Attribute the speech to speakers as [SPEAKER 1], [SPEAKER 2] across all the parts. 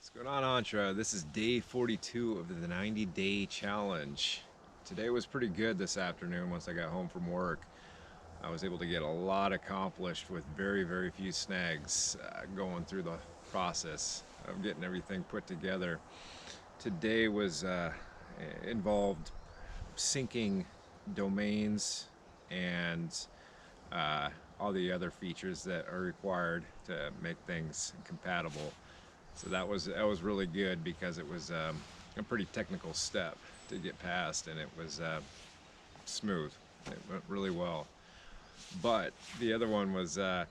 [SPEAKER 1] What's going on, Antra? This is day 42 of the 90-day challenge. Today was pretty good this afternoon once I got home from work. I was able to get a lot accomplished with very few snags going through the process of getting everything put together. Today was involved syncing domains and all the other features that are required to make things compatible. So that was really good because it was a pretty technical step to get past, and it was smooth. It went really well. But the other one was I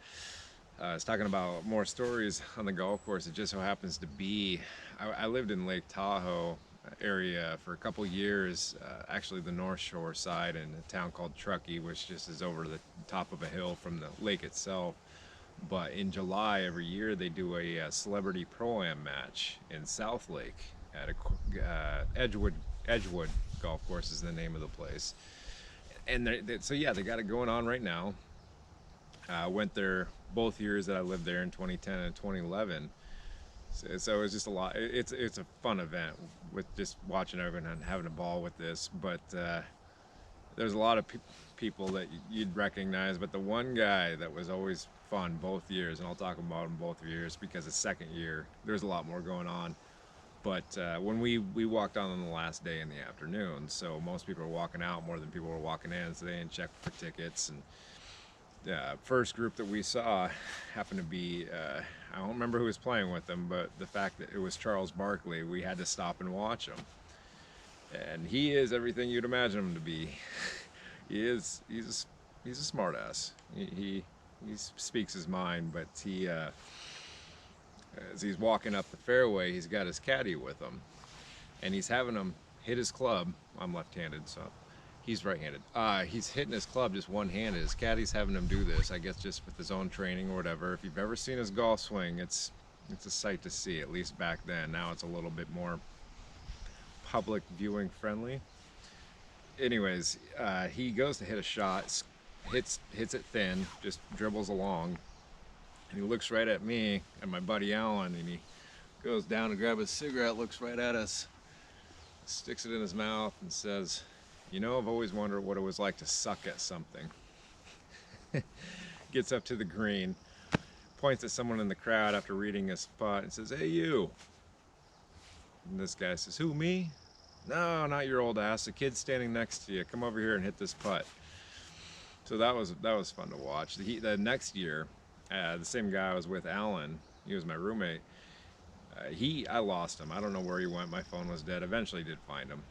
[SPEAKER 1] was talking about more stories on the golf course. It just so happens to be I lived in Lake Tahoe area for a couple years, actually the North Shore side in a town called Truckee, which just is over the top of a hill from the lake itself. But in July every year they do a celebrity pro-am match in South Lake at a Edgewood golf course is the name of the place. And so yeah, they got it going on right now. I went there both years that I lived there in 2010 and 2011. So it's just a lot. It's a fun event with just watching everyone and having a ball with this. But there's a lot of people that you'd recognize, but the one guy that was always fun both years, and I'll talk about him both years because the second year there's a lot more going on. But when we walked on the last day in the afternoon, so most people were walking out more than people were walking in, so they didn't check for tickets. And the first group that we saw happened to be I don't remember who was playing with them, but the fact that it was Charles Barkley, we had to stop and watch him. And he is everything you'd imagine him to be. He's a smart ass. He speaks his mind, but as he's walking up the fairway, he's got his caddy with him, and he's having him hit his club. I'm left-handed, so he's right-handed. He's hitting his club just one-handed. His caddy's having him do this, I guess, just with his own training or whatever. If you've ever seen his golf swing, it's a sight to see. At least back then. Now it's a little bit more public viewing friendly. Anyways, he goes to hit a shot, hits it thin, just dribbles along, and he looks right at me and my buddy Alan, and he goes down to grab his cigarette, looks right at us, sticks it in his mouth, and says, "You know, I've always wondered what it was like to suck at something." Gets up to the green, points at someone in the crowd after reading his putt, and says, "Hey, you." And this guy says, "Who, me?" "No, not your old ass. The kid standing next to you. Come over here and hit this putt." So that was fun to watch. The next year, the same guy I was with, Alan, he was my roommate. I lost him. I don't know where he went. My phone was dead. Eventually did find him.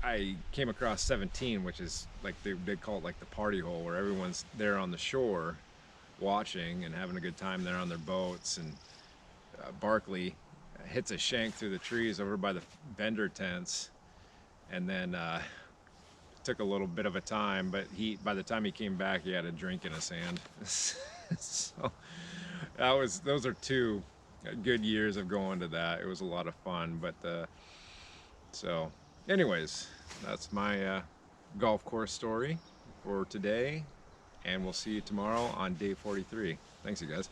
[SPEAKER 1] I came across 17, which is like they call it like the party hole, where everyone's there on the shore watching and having a good time there on their boats. And Barkley hits a shank through the trees over by the vendor tents, and then took a little bit of a time, but by the time he came back, he had a drink in his hand. So those are two good years of going to that. It was a lot of fun. But so anyways, that's my golf course story for today, and we'll see you tomorrow on day 43. Thanks, you guys.